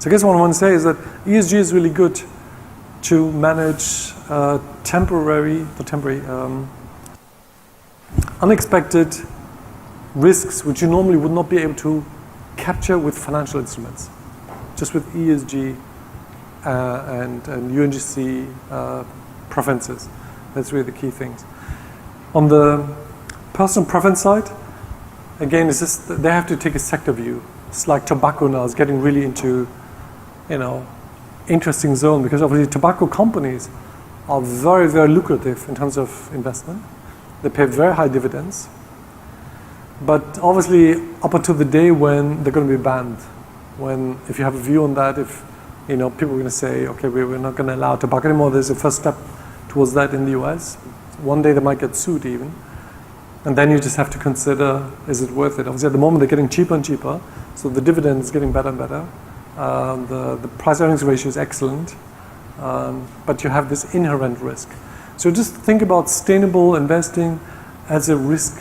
So I guess what I want to say is that ESG is really good to manage unexpected risks which you normally would not be able to capture with financial instruments. Just with ESG and UNGC preferences. That's really the key things. On the personal preference side, again, it's just they have to take a sector view. It's like tobacco now is getting really into, interesting zone because obviously tobacco companies are very, very lucrative in terms of investment. They pay very high dividends. But obviously up until the day when they're going to be banned, when if you have a view on that, if people are going to say, okay, we're not going to allow tobacco anymore, there's a first step towards that in the US. One day they might get sued even. And then you just have to consider, is it worth it? Obviously at the moment they're getting cheaper and cheaper, so the dividend is getting better and better. The price earnings ratio is excellent, but you have this inherent risk. So just think about sustainable investing as a risk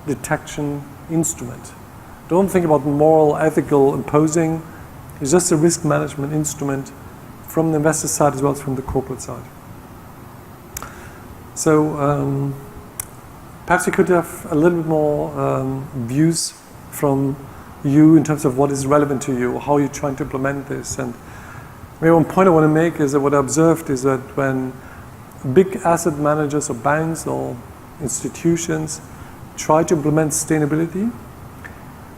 detection instrument. Don't think about moral, ethical, imposing. It's just a risk management instrument from the investor side as well as from the corporate side. So perhaps you could have a little bit more views from you in terms of what is relevant to you, how you're trying to implement this. And maybe one point I want to make is that what I observed is that when big asset managers or banks or institutions try to implement sustainability,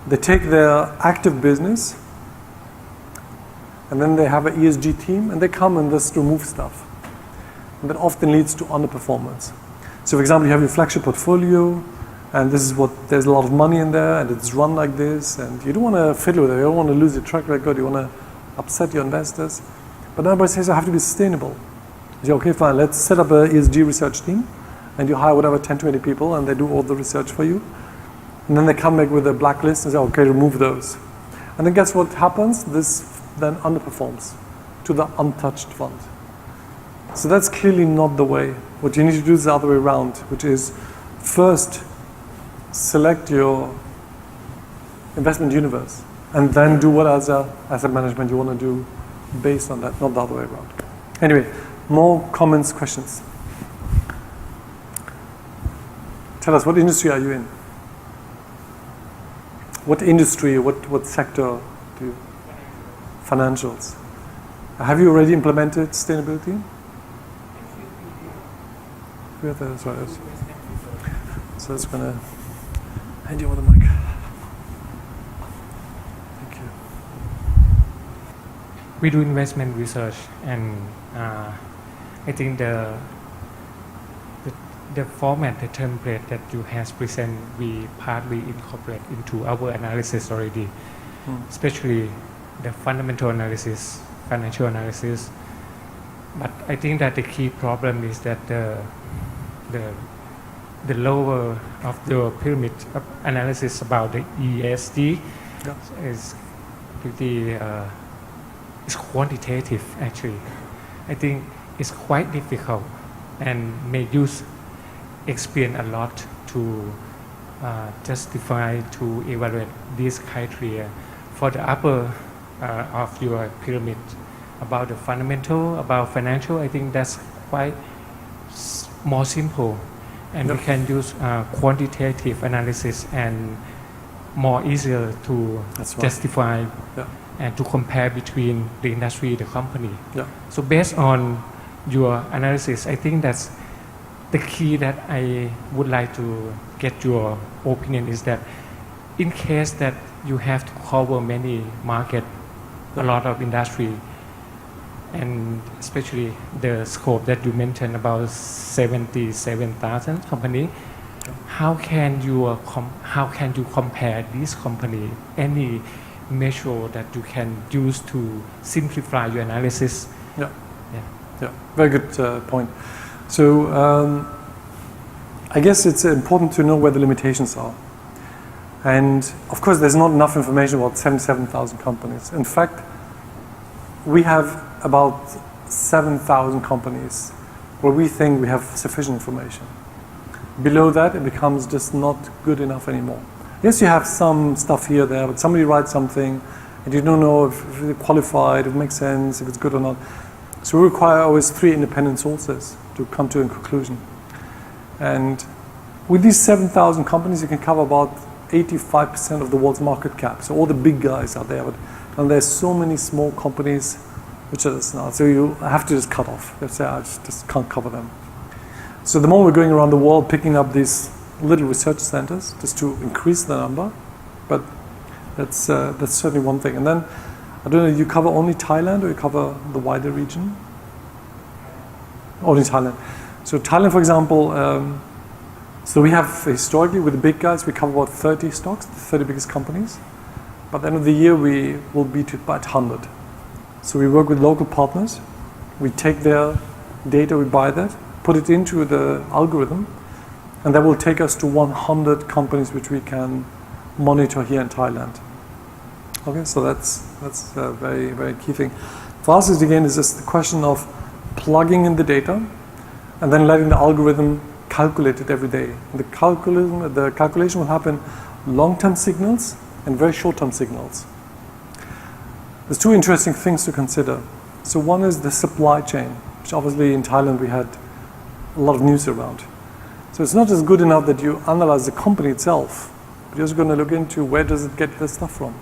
they take their active business and then they have an ESG team and they come and just remove stuff. And that often leads to underperformance. So for example, you have your flagship portfolio and this is there's a lot of money in there and it's run like this and you don't want to fiddle with it, you don't want to lose your track record, you want to upset your investors. But everybody says I have to be sustainable. You say, okay, fine, let's set up an ESG research team and you hire whatever 10 to 20 people and they do all the research for you. And then they come back with a blacklist and say, okay, remove those. And then guess what happens? This then underperforms to the untouched fund. So that's clearly not the way. What you need to do is the other way around, which is first select your investment universe and then do what as a asset management you want to do based on that, not the other way around. Anyway, more comments, questions. Tell us, what industry are you in? What industry, what sector do you? Financials. Have you already implemented sustainability? Yeah, that's right. So it's going to hand you over the mic. Thank you. We do investment research, and I think the format, the template that you have presented, we partly incorporate into our analysis already, especially the fundamental analysis, financial analysis. But I think that the key problem is that the lower of the pyramid of analysis about the ESG is pretty is quantitative actually. I think it's quite difficult and may use experience a lot to justify, to evaluate these criteria for the upper of your pyramid. About the fundamental, about financial, I think that's quite more simple, and we can use quantitative analysis and more easier to justify and to compare between the industry, the company. So based on your analysis, I think that's the key that I would like to get your opinion is that in case that you have to cover many market, a lot of industry, and especially the scope that you mentioned about 77,000 company, how can you compare these company? Any measure that you can use to simplify your analysis? Yeah, very good point. So I guess it's important to know where the limitations are. And of course there's not enough information about 77,000 companies. In fact, we have about 7,000 companies where we think we have sufficient information. Below that, it becomes just not good enough anymore. Yes, you have some stuff here, there, but somebody writes something and you don't know if it's qualified, if it makes sense, if it's good or not. So we require always 3 independent sources to come to a conclusion. And with these 7,000 companies, you can cover about 85% of the world's market cap. So all the big guys are there, and there's so many small companies which are just not. So you have to just cut off. Let's say I just can't cover them. So the more we're going around the world picking up these little research centers just to increase the number, but that's certainly one thing. And then I don't know, you cover only Thailand or you cover the wider region? Only Thailand. So Thailand, for example, so we have historically with the big guys, we cover about 30 stocks, the 30 biggest companies. By the end of the year, we will be to about 100. So we work with local partners. We take their data, we buy that, put it into the algorithm, and that will take us to 100 companies which we can monitor here in Thailand. Okay, so that's a very, very key thing. For us, again, is just the question of plugging in the data and then letting the algorithm calculate it every day. The calculation will happen long-term signals and very short-term signals. There's 2 interesting things to consider. So one is the supply chain, which obviously in Thailand we had a lot of news around. So it's not just good enough that you analyze the company itself, but you're also going to look into where does it get the stuff from.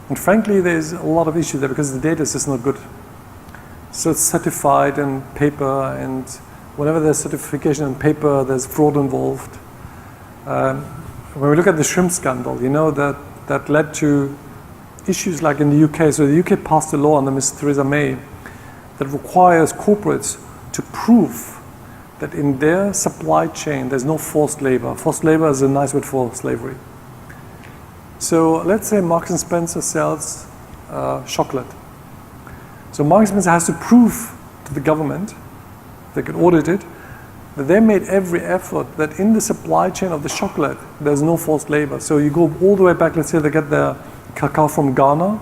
And frankly, there's a lot of issues there because the data is just not good. So it's certified in paper, and whenever there's certification in paper, there's fraud involved. When we look at the shrimp scandal, you know, that led to issues like in the UK. So the UK passed a law under Ms. Theresa May that requires corporates to prove that in their supply chain there's no forced labor. Forced labor is a nice word for slavery. So let's say Marks & Spencer sells chocolate. So Marks & Spencer has to prove to the government, they can audit it, that they made every effort that in the supply chain of the chocolate there's no forced labor. So you go all the way back, let's say they get their cacao from Ghana,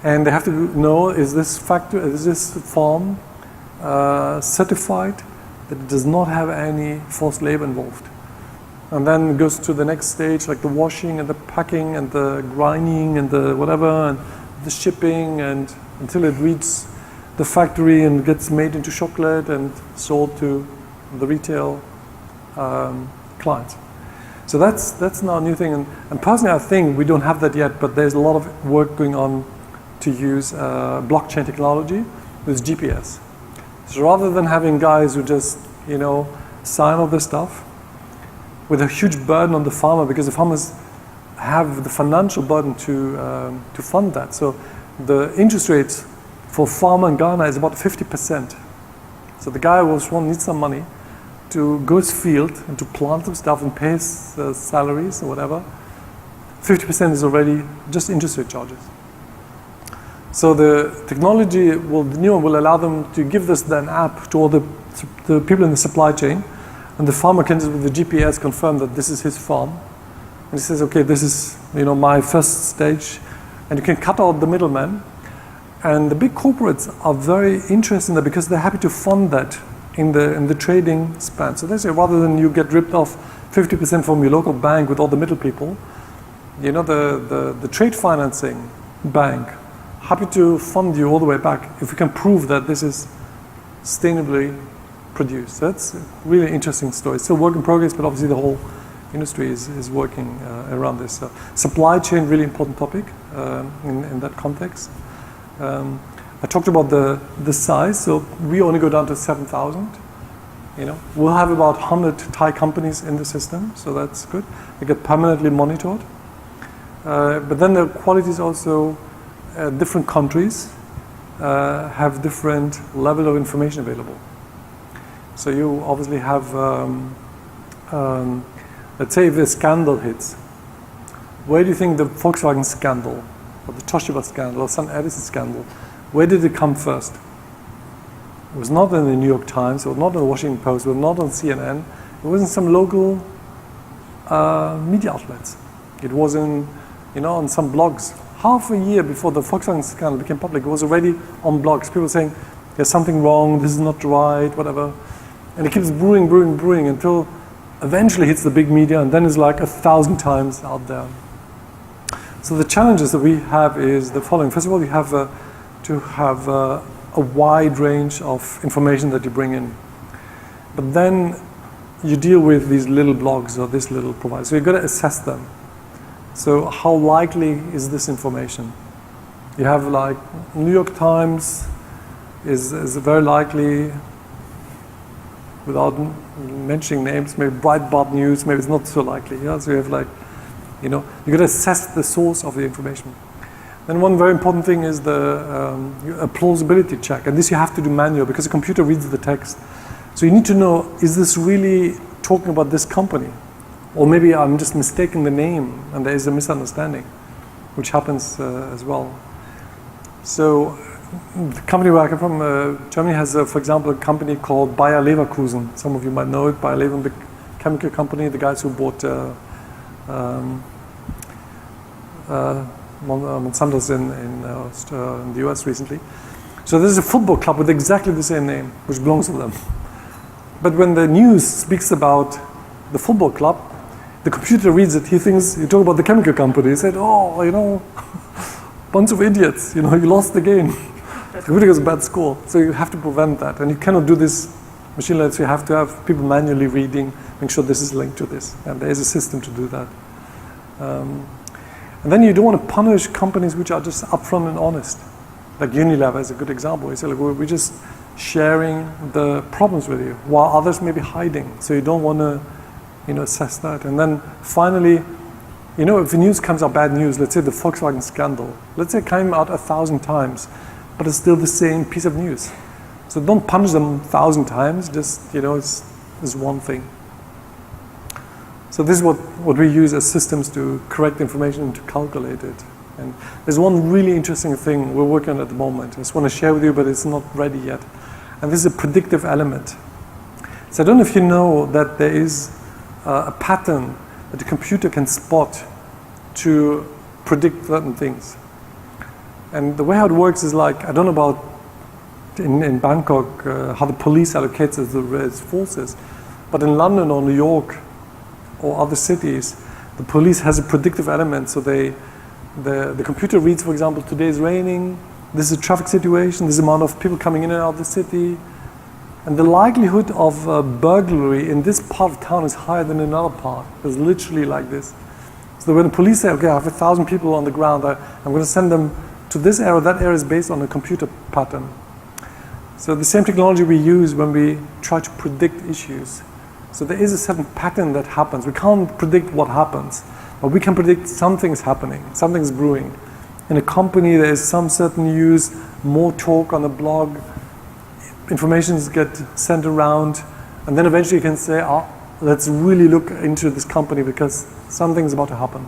and they have to know, is this farm certified that it does not have any forced labor involved? And then it goes to the next stage, like the washing and the packing and the grinding and the whatever, and the shipping, and until it reaches the factory and gets made into chocolate and sold to the retail clients. So that's now a new thing. And personally, I think we don't have that yet, but there's a lot of work going on to use blockchain technology with GPS. So rather than having guys who just, sign all this stuff, with a huge burden on the farmer, because the farmers have the financial burden to fund that. So the interest rates for farmer in Ghana is about 50%. So the guy needs some money to go to his field and to plant some stuff and pay his salaries or whatever. 50% is already just interest rate charges. So the technology the new one will allow them to give this then app to all the people in the supply chain. And the farmer can just with the GPS confirm that this is his farm. And he says, okay, this is my first stage. And you can cut out the middleman. And the big corporates are very interested in that because they're happy to fund that in the trading span. So they say rather than you get ripped off 50% from your local bank with all the middle people, the trade financing bank, happy to fund you all the way back if we can prove that this is sustainably produced. So that's a really interesting story. It's still work in progress, but obviously the whole industry is working around this. So supply chain, really important topic in that context. I talked about the size, so we only go down to 7,000. We'll have about 100 Thai companies in the system, so that's good. They get permanently monitored. But then the quality is also different countries have different level of information available. So you obviously have, let's say if a scandal hits, where do you think the Volkswagen scandal, or the Toshiba scandal, or some Edison scandal, where did it come first? It was not in the New York Times, it was not in the Washington Post, it was not on CNN, it was in some local media outlets. It was on some blogs. Half a year before the Volkswagen scandal became public, it was already on blogs. People saying, there's something wrong, this is not right, whatever. And it keeps brewing until eventually hits the big media, and then it's like 1,000 times out there. So the challenges that we have is the following. First of all, you have to have a wide range of information that you bring in. But then you deal with these little blogs or this little provider. So you've got to assess them. So how likely is this information? You have like New York Times is very likely, without mentioning names, maybe Breitbart News, maybe it's not so likely. Yeah? So you have like, you've got to assess the source of the information. Then one very important thing is a plausibility check. And this you have to do manual because the computer reads the text. So you need to know, is this really talking about this company? Or maybe I'm just mistaking the name and there is a misunderstanding, which happens as well. So the company where I come from, Germany has, for example, a company called Bayer Leverkusen. Some of you might know it. Bayer Leverkusen, big chemical company, the guys who bought Monsanto's in the US recently. So there's a football club with exactly the same name, which belongs to them. But when the news speaks about the football club, the computer reads it, he thinks you talk about the chemical company. He said, bunch of idiots, you lost the game. The computer gets a bad score. So you have to prevent that. And you cannot do this machine learning, so you have to have people manually reading, make sure this is linked to this. And there is a system to do that. And then you don't want to punish companies which are just upfront and honest. Like Unilever is a good example. You say, we're just sharing the problems with you, while others may be hiding. So you don't want to, assess that. And then finally, if the news comes out bad news, let's say the Volkswagen scandal, let's say it came out 1,000 times, but it's still the same piece of news. So don't punish them 1,000 times, just, it's one thing. So this is what we use as systems to correct information and to calculate it. And there's one really interesting thing we're working on at the moment. I just want to share with you, but it's not ready yet. And this is a predictive element. So I don't know if you know that there is a pattern that the computer can spot to predict certain things. And the way how it works is like, I don't know about in Bangkok, how the police allocates its forces, but in London or New York or other cities, the police has a predictive element. So the computer reads, for example, today is raining, this is a traffic situation, this amount of people coming in and out of the city, and the likelihood of burglary in this part of town is higher than in another part. It's literally like this. So when the police say, okay, I have 1,000 people on the ground, I'm going to send them to this area, that area is based on a computer pattern. So the same technology we use when we try to predict issues. So there is a certain pattern that happens. We can't predict what happens, but we can predict something's happening, something's brewing. In a company, there is some certain news, more talk on the blog, informations get sent around, and then eventually you can say, let's really look into this company because something's about to happen.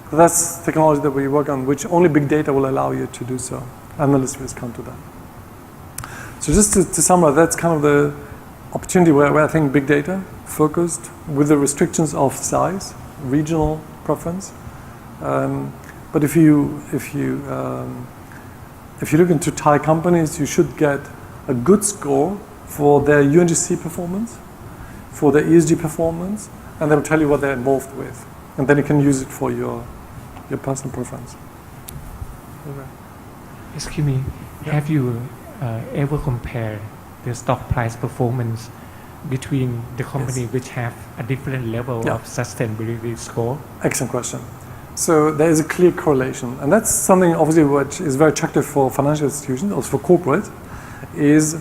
So that's technology that we work on, which only big data will allow you to do so. Analysts will come to that. So just to summarize, that's kind of the opportunity where I think big data focused with the restrictions of size, regional preference. But if you look into Thai companies, you should get a good score for their UNGC performance, for their ESG performance, and they will tell you what they're involved with. And then you can use it for your personal preference. Okay. Excuse me, have you ever compared the stock price performance between the company which have a different level of sustainability score? Excellent question. So there is a clear correlation, and that's something obviously which is very attractive for financial institutions, also for corporate, is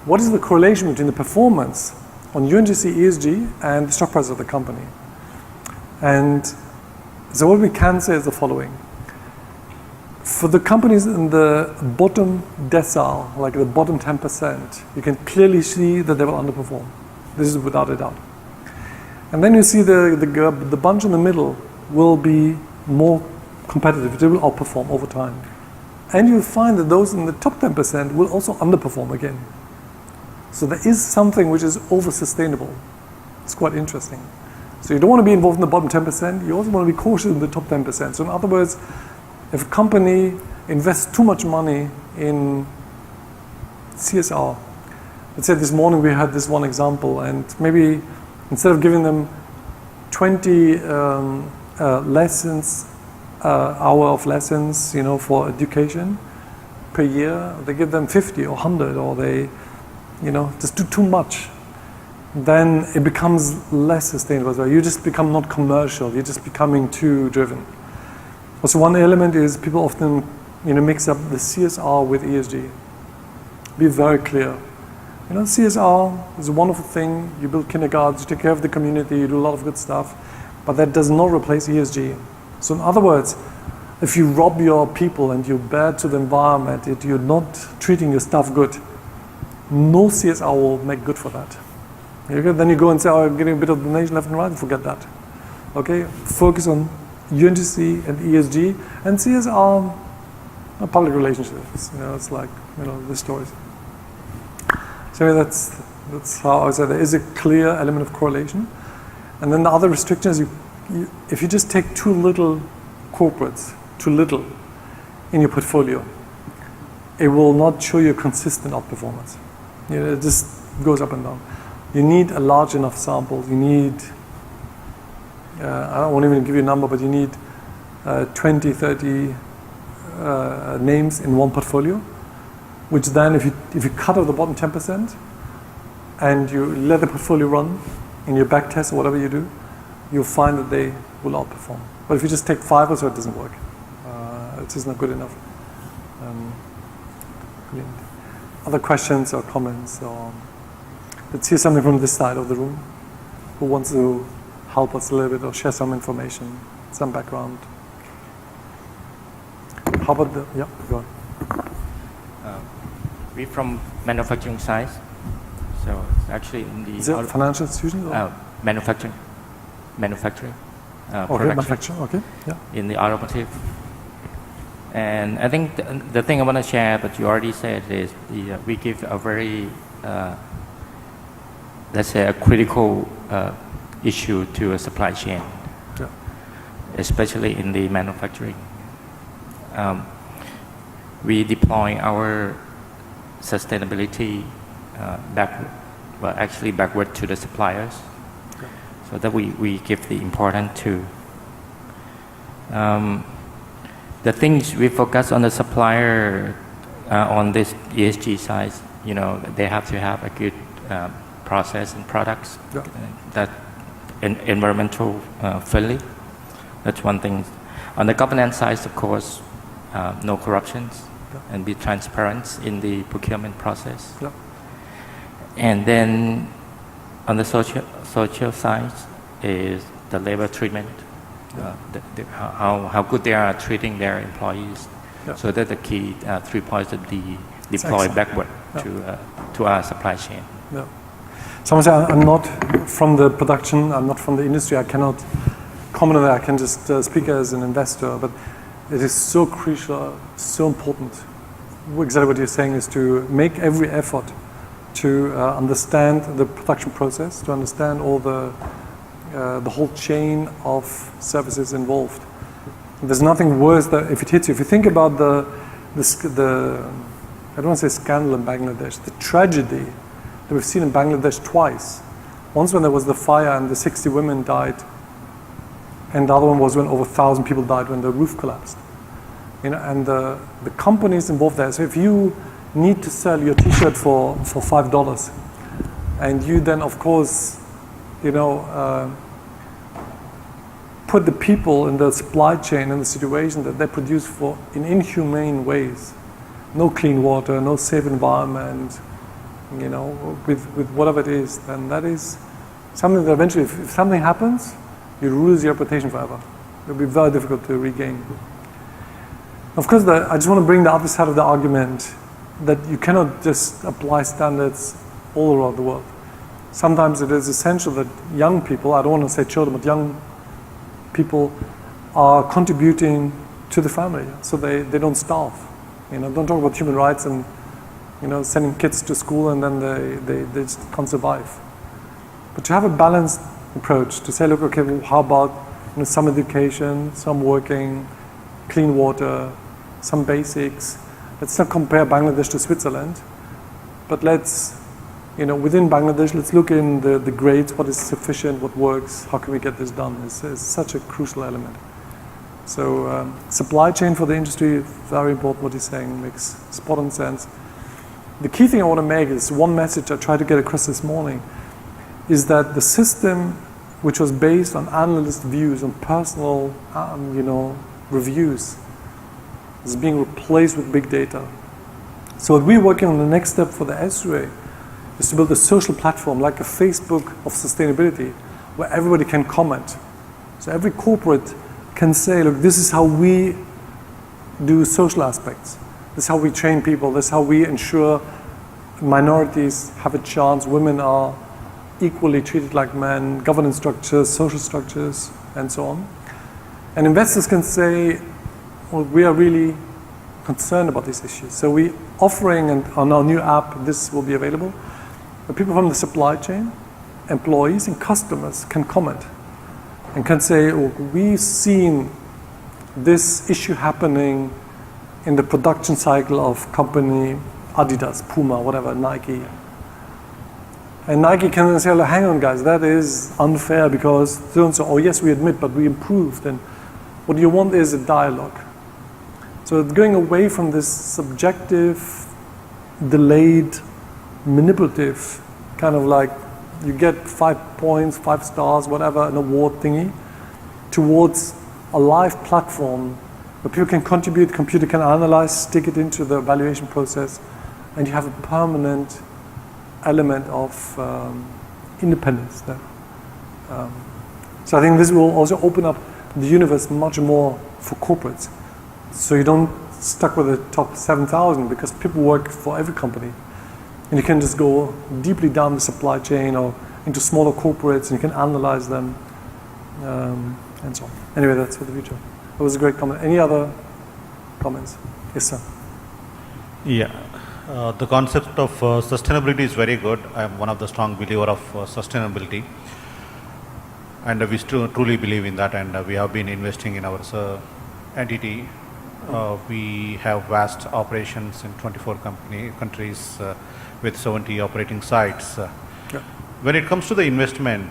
what is the correlation between the performance on UNGC ESG and the stock price of the company. And so what we can say is the following. For the companies in the bottom decile, like the bottom 10%, you can clearly see that they will underperform. This is without a doubt. And then you see the bunch in the middle will be more competitive. They will outperform over time. And you'll find that those in the top 10% will also underperform again. So there is something which is over-sustainable. It's quite interesting. So you don't want to be involved in the bottom 10%. You also want to be cautious in the top 10%. So in other words, if a company invests too much money in CSR, let's say this morning we had this one example, and maybe instead of giving them 20 lessons hour of lessons, for education per year. They give them 50 or 100, or they, just do too much. Then it becomes less sustainable as well. You just become not commercial. You're just becoming too driven. Also, one element is people often, mix up the CSR with ESG. Be very clear. CSR is a wonderful thing. You build kindergartens, you take care of the community, you do a lot of good stuff, but that does not replace ESG. So in other words, if you rob your people and you're bad to the environment, if you're not treating your staff good, no CSR will make good for that. Okay? Then you go and say, oh, I'm getting a bit of donation left and right, forget that. Okay? Focus on UNGC and ESG, and CSR, public relationships. It's like, the stories. So that's how I would say there is a clear element of correlation. And then the other restriction is if you just take too little corporates, too little in your portfolio, it will not show you consistent outperformance. It just goes up and down. You need a large enough sample. You need, I won't even give you a number, but you need 20, 30 names in one portfolio, which then if you cut off the bottom 10% and you let the portfolio run in your back test or whatever you do, you'll find that they will outperform. But if you just take 5 or so, it doesn't work. It's just not good enough. Other questions or comments? Let's hear something from this side of the room. Who wants to help us a little bit or share some information, some background? How about go on. We're from manufacturing side, so actually in the is it financial institutions? Manufacturing. Okay, Production manufacturing. Okay, yeah. in the automotive. And I think the thing I want to share, but you already said, is we give a very, let's say, a critical issue to a supply chain, especially in the manufacturing. We deploy our sustainability backward to the suppliers, so that we give the importance to. The things we focus on the supplier on this ESG side, they have to have a good process and products that environmental friendly. That's one thing. On the governance side, of course, no corruptions and be transparent in the procurement process. And then on the social side is the labor treatment. How good they are treating their employees. So that's the key 3 points that deploy backward to our supply chain. Someone said, I'm not from the production, I'm not from the industry, I cannot comment on that, I can just speak as an investor, but it is so crucial, so important. Exactly what you're saying is to make every effort to understand the production process, to understand all the whole chain of services involved. There's nothing worse than if it hits you. If you think about the I don't want to say scandal in Bangladesh, the tragedy that we've seen in Bangladesh twice. Once when there was the fire and the 60 women died, and the other one was when over 1,000 people died when the roof collapsed. And the companies involved there. So if you need to sell your T-shirt for $5, and you then, of course, put the people in the supply chain in the situation that they produce in inhumane ways, no clean water, no safe environment, with whatever it is, then that is something that eventually, if something happens, you lose your reputation forever. It will be very difficult to regain. Of course, I just want to bring the other side of the argument that you cannot just apply standards all around the world. Sometimes it is essential that young people, I don't want to say children, but young people are contributing to the family so they don't starve. Don't talk about human rights and sending kids to school and then they just can't survive. But to have a balanced approach, to say, look, okay, well, how about some education, some working, clean water, some basics. Let's not compare Bangladesh to Switzerland, but let's, within Bangladesh, let's look in the grades, what is sufficient, what works, how can we get this done? It's such a crucial element. So supply chain for the industry, very important what he's saying, makes spot on sense. The key thing I want to make is one message I tried to get across this morning, is that the system which was based on analyst views, on personal reviews, is being replaced with big data. So what we're working on, the next step for the S-Ray is to build a social platform like a Facebook of sustainability where everybody can comment. So every corporate can say, look, this is how we do social aspects. This is how we train people. This is how we ensure minorities have a chance. Women are equally treated like men, governance structures, social structures, and so on. And investors can say, well, we are really concerned about these issues. So we're offering, and on our new app, this will be available, but people from the supply chain, employees and customers can comment and can say, oh, we've seen this issue happening in the production cycle of company Adidas, Puma, whatever, Nike. And Nike can then say, oh, hang on guys, that is unfair because so-and-so, oh yes, we admit, but we improved. And what you want is a dialogue. So going away from this subjective, delayed, manipulative, kind of like you get 5 points, 5 stars, whatever, an award thingy, towards a live platform where people can contribute, computer can analyze, stick it into the evaluation process, and you have a permanent element of independence there. So I think this will also open up the universe much more for corporates. So you don't stuck with the top 7,000 because people work for every company. And you can just go deeply down the supply chain or into smaller corporates and you can analyze them and so on. Anyway, that's for the future. It was a great comment. Any other comments? Yes, sir. Yeah. The concept of sustainability is very good. I am one of the strong believer of sustainability. And we still truly believe in that, and we have been investing in our entity. We have vast operations in 24 countries with 70 operating sites. Yeah. When it comes to the investment,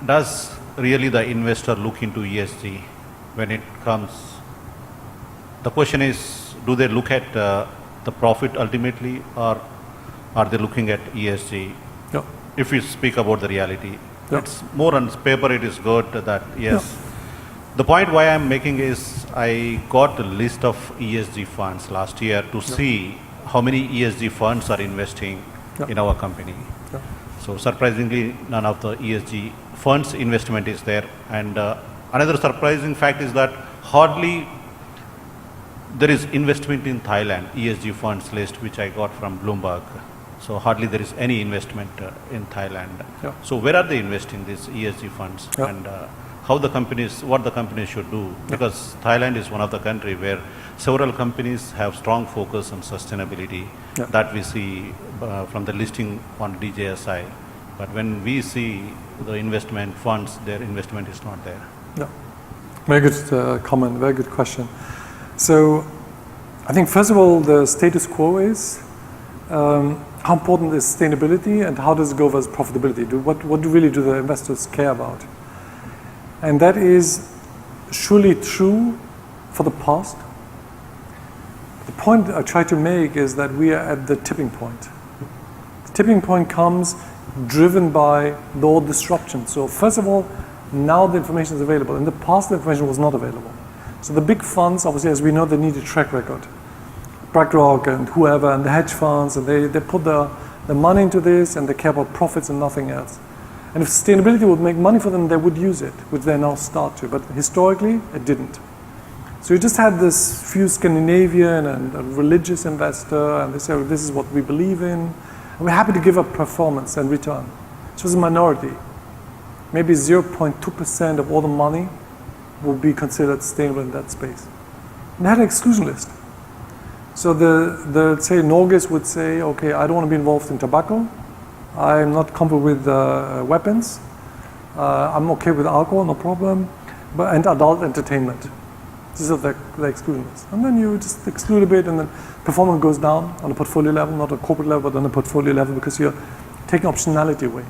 does really the investor look into ESG when it comes? The question is, do they look at the profit ultimately, or are they looking at ESG? Yeah. If we speak about the reality, yeah. It's more on paper, it is good that yes. Yeah. The point why I'm making is I got a list of ESG funds last year to see how many ESG funds are investing in our company. Yeah. So surprisingly, none of the ESG funds investment is there. And another surprising fact is that hardly there is investment in Thailand, ESG funds list, which I got from Bloomberg. So hardly there is any investment in Thailand. Yeah. So where are they investing these ESG funds? Yeah. And what the companies should do? Because Thailand is one of the country where several companies have strong focus on sustainability that we see from the listing on DJSI. But when we see the investment funds, their investment is not there. Yeah. Very good comment, very good question. So I think first of all, the status quo is how important is sustainability and how does it go versus profitability? What really do the investors care about? And that is surely true for the past. The point I try to make is that we are at the tipping point. The tipping point comes driven by the disruption. So first of all, now the information is available. In the past, the information was not available. So the big funds, obviously, as we know, they need a track record. BlackRock and whoever, and the hedge funds, and they put the money into this, and they care about profits and nothing else. And if sustainability would make money for them, they would use it, which they now start to. But historically, it didn't. So you just had this few Scandinavian and a religious investor, and they say, this is what we believe in. And we're happy to give up performance and return. So it's a minority. Maybe 0.2% of all the money will be considered sustainable in that space. And they had an exclusion list. So say Norges would say, okay, I don't want to be involved in tobacco. I'm not comfortable with weapons. I'm okay with alcohol, no problem. And adult entertainment. These are the exclusion list. And then you just exclude a bit, and then performance goes down on a portfolio level, not a corporate level, but on a portfolio level, because you're taking optionality away.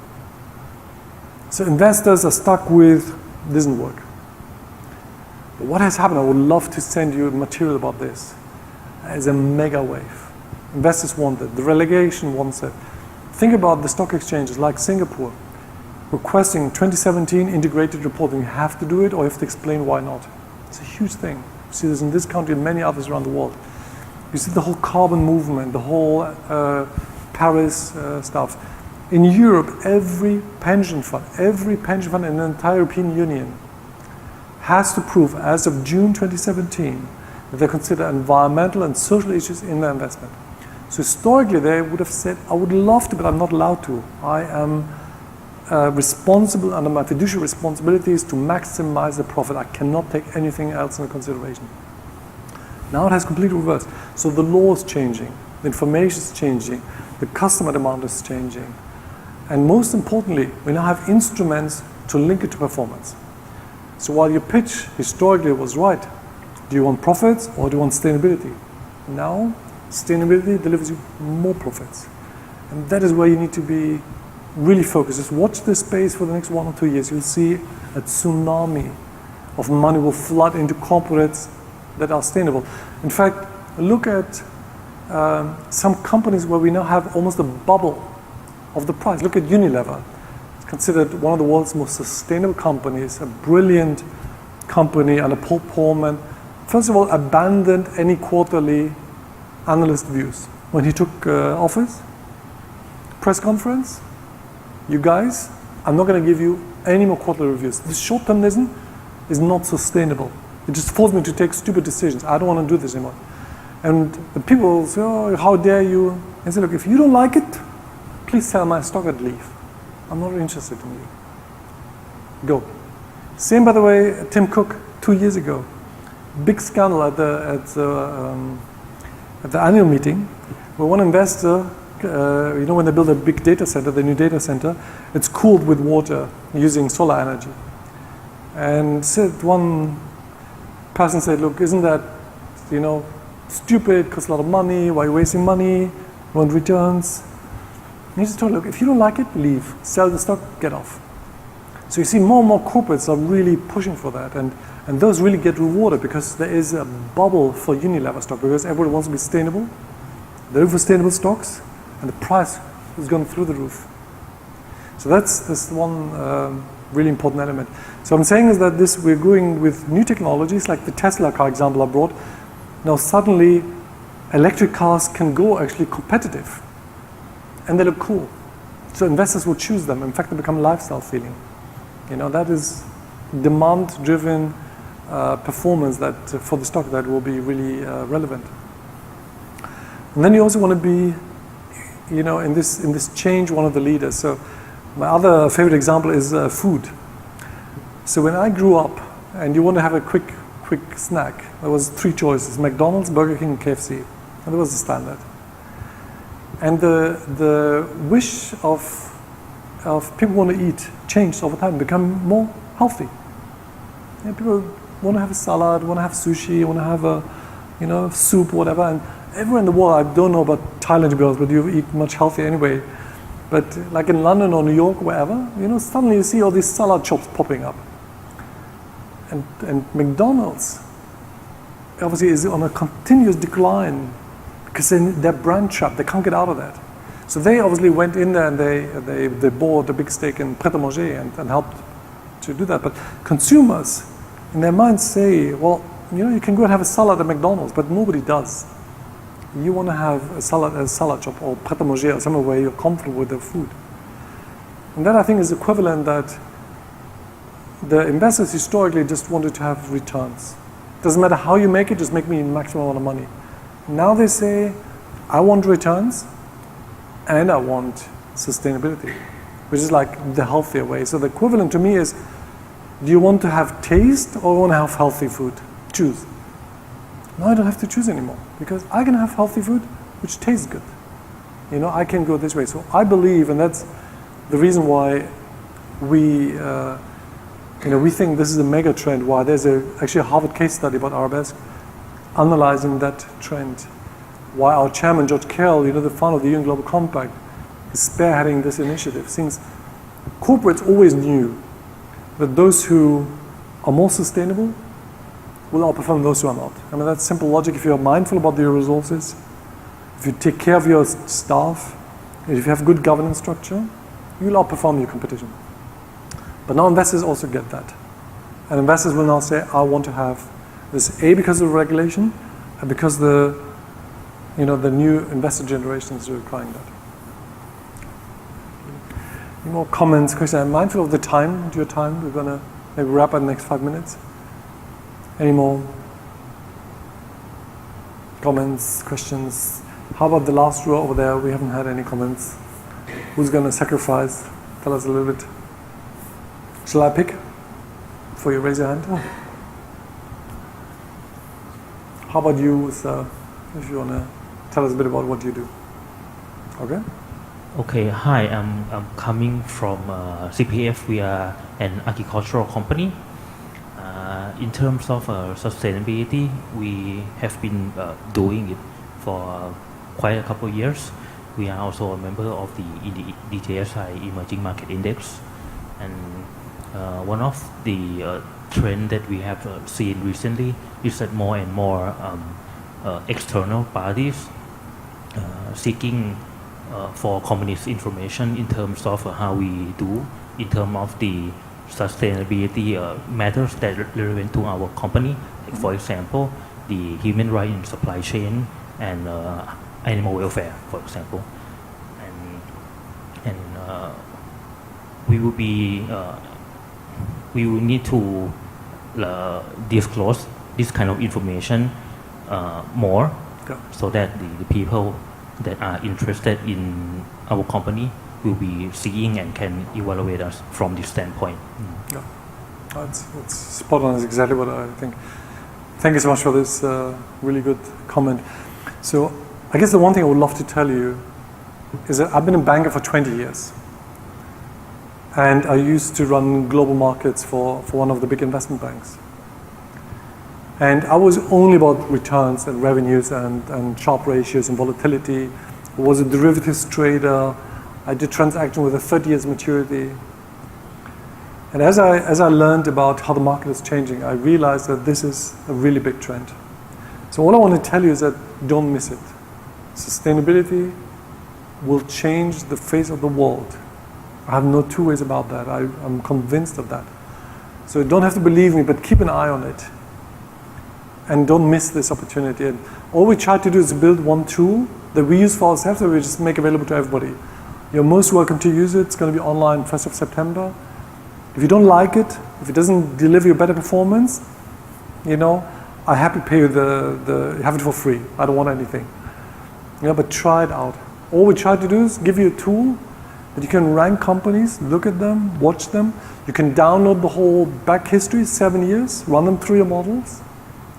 So investors are stuck with, doesn't work. But what has happened, I would love to send you material about this, is a mega wave. Investors want it. The relegation wants it. Think about the stock exchanges like Singapore requesting 2017 integrated reporting. You have to do it or you have to explain why not. It's a huge thing. You see this in this country and many others around the world. You see the whole carbon movement, the whole Paris stuff. In Europe, every pension fund in the entire European Union has to prove as of June 2017 that they consider environmental and social issues in their investment. So historically they would have said, I would love to, but I'm not allowed to. I am responsible under my fiduciary responsibilities to maximize the profit. I cannot take anything else into consideration. Now it has completely reversed. So the law is changing, the information is changing, the customer demand is changing. And most importantly, we now have instruments to link it to performance. So while your pitch historically was right, do you want profits or do you want sustainability? Now, sustainability delivers you more profits. And that is where you need to be really focused. Just watch this space for the next 1 or 2 years. You'll see a tsunami of money will flood into corporates that are sustainable. In fact, look at some companies where we now have almost a bubble of the price. Look at Unilever. It's considered one of the world's most sustainable companies, a brilliant company under Paul Polman. First of all, abandoned any quarterly analyst views. When he took office, press conference, you guys, I'm not going to give you any more quarterly reviews. This short-termism is not sustainable. It just forced me to take stupid decisions. I don't want to do this anymore. And the people say, oh, how dare you? I say, look, if you don't like it, please sell my stock and leave. I'm not interested in you. Go. Same, by the way, Tim Cook, 2 years ago. Big scandal at the annual meeting, where one investor, when they build a big data center, the new data center, it's cooled with water using solar energy. And one person said, look, isn't that, stupid, costs a lot of money, why are you wasting money, you want returns? And he just told, look, if you don't like it, leave, sell the stock, get off. So you see more and more corporates are really pushing for that, and those really get rewarded because there is a bubble for Unilever stock because everybody wants to be sustainable. They're for sustainable stocks, and the price has gone through the roof. So that's one really important element. So I'm saying is that we're going with new technologies like the Tesla car example I brought. Now suddenly electric cars can go actually competitive and they look cool. So investors will choose them. In fact, they become lifestyle feeling. That is demand-driven performance that for the stock that will be really relevant. And then you also want to be, in this change, one of the leaders. So my other favorite example is food. So when I grew up, and you want to have a quick snack, there was 3 choices: McDonald's, Burger King, and KFC. And that was the standard. And the wish of people want to eat changed over time, become more healthy. People want to have a salad, want to have sushi, want to have a soup, whatever. And everywhere in the world, I don't know about Thailand to be honest, but you eat much healthier anyway. But like in London or New York, wherever, suddenly you see all these salad shops popping up. And McDonald's obviously is on a continuous decline because they're brand trapped. They can't get out of that. So they obviously went in there and they bought a big stake in Pret-a-Manger and helped to do that. But consumers, in their minds, say, well, you can go and have a salad at McDonald's, but nobody does. You want to have a salad at a salad shop or Pret-a-Manger or somewhere where you're comfortable with the food. And that I think is equivalent that the investors historically just wanted to have returns. Doesn't matter how you make it, just make me maximum amount of money. Now they say, I want returns and I want sustainability, which is like the healthier way. So the equivalent to me is, do you want to have taste or want to have healthy food? Choose. Now I don't have to choose anymore because I can have healthy food which tastes good. I can go this way. So I believe, and that's the reason why we think this is a mega trend, why there's actually a Harvard case study about Arabesque analyzing that trend. Why our chairman, George Carroll, the founder of the UN Global Compact, is spearheading this initiative. Since corporates always knew that those who are more sustainable will outperform those who are not. I mean, that's simple logic. If you are mindful about your resources, if you take care of your staff, if you have good governance structure, you will outperform your competition. But now investors also get that. And investors will now say, I want to have this A because of regulation, and because the new investor generation is requiring that. Any more comments, questions? I'm mindful of the time, your time. We're going to maybe wrap up in the next 5 minutes. Any more comments, questions? How about the last row over there? We haven't had any comments. Who's going to sacrifice? Tell us a little bit. Shall I pick? Before you raise your hand. Oh. How about you, sir? If you want to tell us a bit about what you do. Okay? Okay, hi, I'm coming from CPF. We are an agricultural company. In terms of sustainability, we have been doing it for quite a couple of years. We are also a member of the DJSI Emerging Market Index. And one of the trend that we have seen recently is that more and more external parties seeking for companies' information in terms of how we do, in terms of the sustainability matters that are relevant to our company. Like for example, the human rights in supply chain and animal welfare, for example. And we will need to disclose this kind of information more, so that the people that are interested in our company will be seeing and can evaluate us from this standpoint. Yeah, that's spot on. Is exactly what I think. Thank you so much for this really good comment. So I guess the one thing I would love to tell you is that I've been a banker for 20 years. And I used to run global markets for one of the big investment banks. And I was only about returns and revenues and sharp ratios and volatility. I was a derivatives trader. I did transaction with a 30 years maturity. And as I learned about how the market is changing, I realized that this is a really big trend. So all I want to tell you is that don't miss it. Sustainability will change the face of the world. I have no two ways about that. I'm convinced of that. So you don't have to believe me, but keep an eye on it. And don't miss this opportunity. And all we try to do is build one tool that we use for ourselves, that we just make available to everybody. You're most welcome to use it. It's going to be online 1st of September. If you don't like it, if it doesn't deliver you better performance, I happy to pay you you have it for free. I don't want anything. But try it out. All we try to do is give you a tool that you can rank companies, look at them, watch them. You can download the whole back history, 7 years, run them through your models.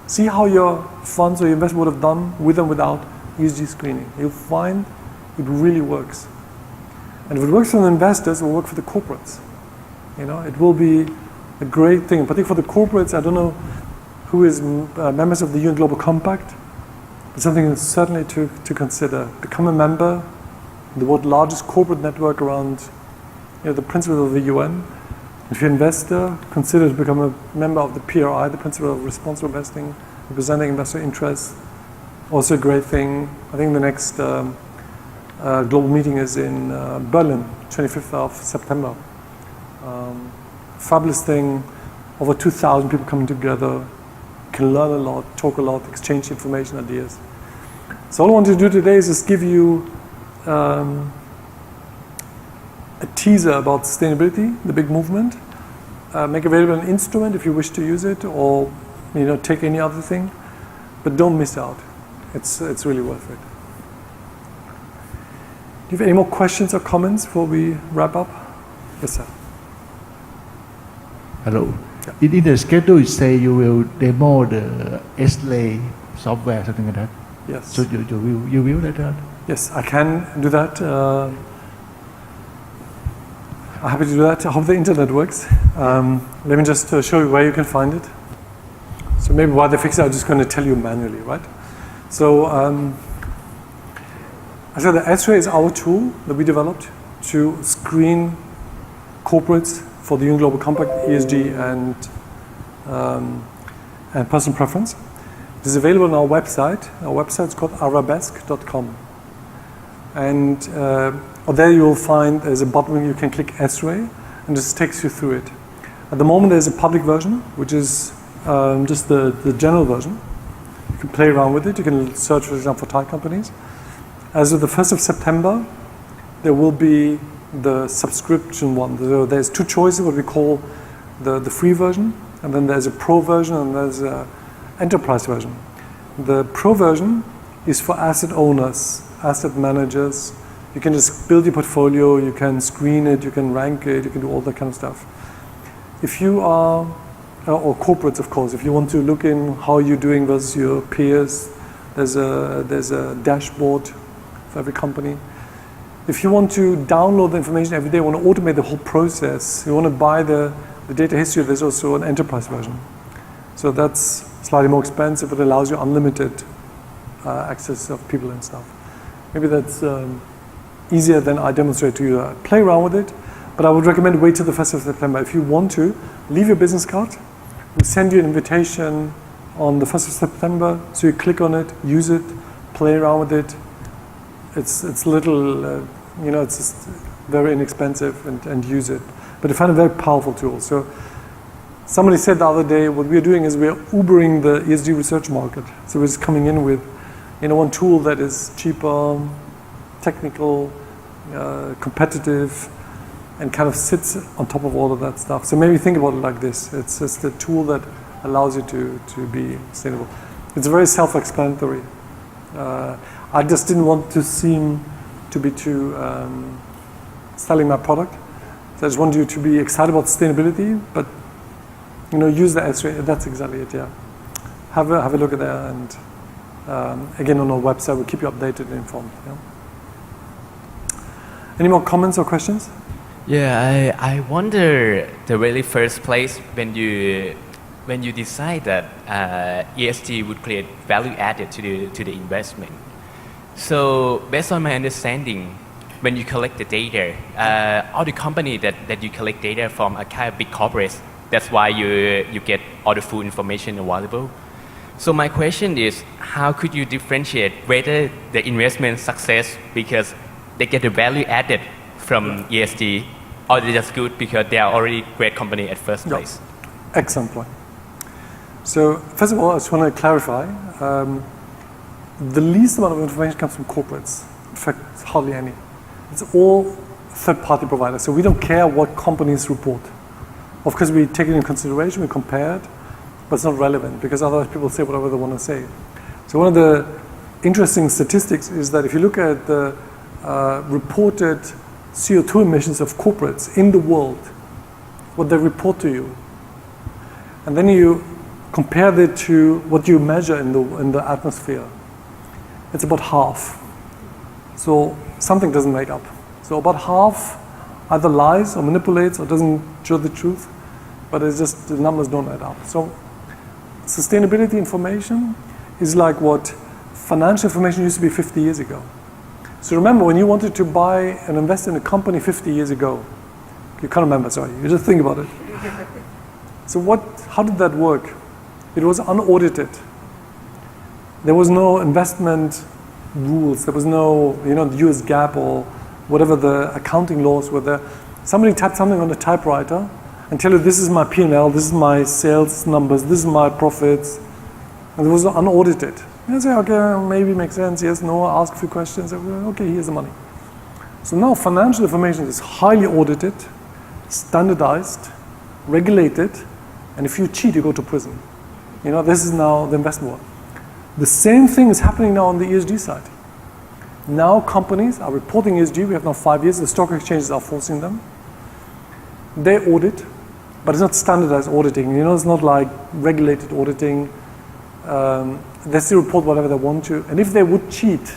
See how your funds or your investment would have done with and without ESG screening. You'll find it really works. And if it works for the investors, it will work for the corporates. It will be a great thing, particularly for the corporates. I don't know who is members of the UN Global Compact, but something certainly to consider. Become a member, the world's largest corporate network around the principles of the UN. If you're an investor, consider to become a member of the PRI, the Principle of Responsible Investing, representing investor interests. Also a great thing. I think the next global meeting is in Berlin, 25th of September. Fabulous thing. Over 2,000 people coming together. Can learn a lot, talk a lot, exchange information, ideas. So all I want to do today is just give you a teaser about sustainability, the big movement. Make available an instrument if you wish to use it, or take any other thing. But don't miss out. It's really worth it. Do you have any more questions or comments before we wrap up? Yes, sir. Hello. Yeah. In the schedule, you say you will demo the S-Lay software, something like that. Yes. So you will do that? Yes, I can do that. I'm happy to do that. I hope the internet works. Let me just show you where you can find it. So maybe while they fix it, I'm just going to tell you manually, right? So I said the S-Ray is our tool that we developed to screen corporates for the UN Global Compact, ESG, and and personal preference. It is available on our website. Our website is called arabesque.com. And there you will find there's a button where you can click S-Ray, and this takes you through it. At the moment there's a public version, which is just the general version. You can play around with it. You can search, for example, for Thai companies. As of the 1st of September, there will be the subscription one. So there's two choices, what we call the free version, and then there's a pro version, and there's an enterprise version. The pro version is for asset owners, asset managers. You can just build your portfolio, you can screen it, you can rank it, you can do all that kind of stuff. If you are, or corporates of course, if you want to look in how you're doing versus your peers, there's a dashboard for every company. If you want to download the information every day, want to automate the whole process, you want to buy the data history, there's also an enterprise version. So that's slightly more expensive, but it allows you unlimited access of people and stuff. Maybe that's easier than I demonstrate to you. Play around with it, but I would recommend wait till the 1st of September. If you want to, leave your business card. We'll send you an invitation on the 1st of September, so you click on it, use it, play around with it. It's little, it's just very inexpensive and use it. But I find it a very powerful tool. So somebody said the other day, what we're doing is we're Ubering the ESG research market. So we're just coming in with, one tool that is cheaper, technical, competitive, and kind of sits on top of all of that stuff. So maybe think about it like this. It's just a tool that allows you to be sustainable. It's very self-explanatory. I just didn't want to seem to be too selling my product. So I just want you to be excited about sustainability, but use the S-Ray. That's exactly it. Yeah, have a look at that, and again on our website we'll keep you updated and informed. Yeah? Any more comments or questions? Yeah, I wonder the very first place when you decide that ESG would create value added to the investment. So based on my understanding, when you collect the data, all the company that you collect data from are kind of big corporates. That's why you get all the full information available. So my question is, how could you differentiate whether the investment success because they get the value added from ESG, or they're just good because they are already great company at first place? Excellent point. So first of all, I just want to clarify. The least amount of information comes from corporates. In fact, hardly any. It's all third-party providers. So we don't care what companies report. Of course, we take it in consideration, we compare it, but it's not relevant because otherwise people say whatever they want to say. So one of the interesting statistics is that if you look at the reported CO2 emissions of corporates in the world, what they report to you, and then you compare that to what you measure in the atmosphere, it's about half. So something doesn't make up. So about half either lies or manipulates or doesn't show the truth, but it's just the numbers don't add up. So sustainability information is like what financial information used to be 50 years ago. So remember, when you wanted to buy and invest in a company 50 years ago, you can't remember, sorry, you just think about it. So how did that work? It was unaudited. There was no investment rules. There was no, the US GAAP or whatever the accounting laws were there. Somebody typed something on a typewriter and tell you this is my P&L, this is my sales numbers, this is my profits. And it was unaudited. You say, okay, maybe makes sense, yes, no, ask a few questions, okay, here's the money. So now financial information is highly audited, standardized, regulated, and if you cheat, you go to prison. This is now the investment world. The same thing is happening now on the ESG side. Now companies are reporting ESG. We have now 5 years. The stock exchanges are forcing them. They audit, but it's not standardized auditing. It's not like regulated auditing. They still report whatever they want to. And if they would cheat,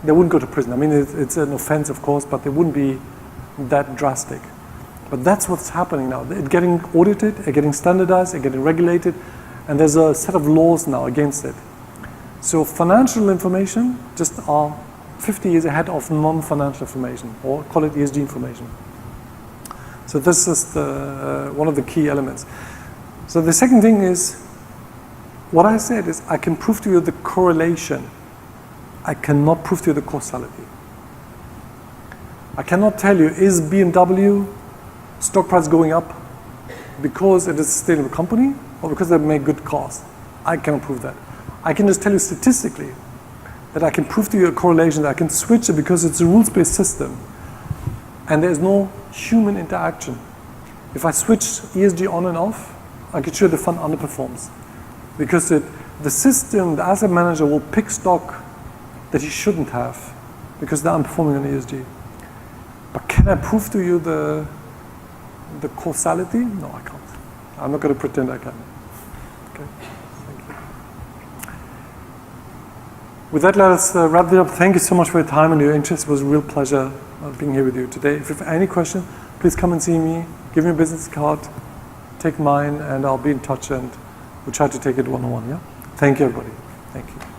they wouldn't go to prison. I mean, it's an offense, of course, but they wouldn't be that drastic. But that's what's happening now. They're getting audited, they're getting standardized, they're getting regulated, and there's a set of laws now against it. So financial information just are 50 years ahead of non-financial information, or call it ESG information. So this is one of the key elements. So the second thing is, What I said is I can prove to you the correlation. I cannot prove to you the causality. I cannot tell you, is BMW stock price going up because it is a sustainable company or because they make good cars? I cannot prove that. I can just tell you statistically that I can prove to you a correlation, that I can switch it because it's a rules-based system and there's no human interaction. If I switch ESG on and off, I can show the fund underperforms because the system, the asset manager will pick stock that he shouldn't have because they're underperforming on ESG. But can I prove to you the causality? No, I can't. I'm not going to pretend I can. Okay. Thank you. With that, let us wrap it up. Thank you so much for your time and your interest. It was a real pleasure being here with you today. If you have any question, please come and see me. Give me a business card. Take mine, and I'll be in touch, and we'll try to take it one-on-one. Yeah. Thank you, everybody. Thank you.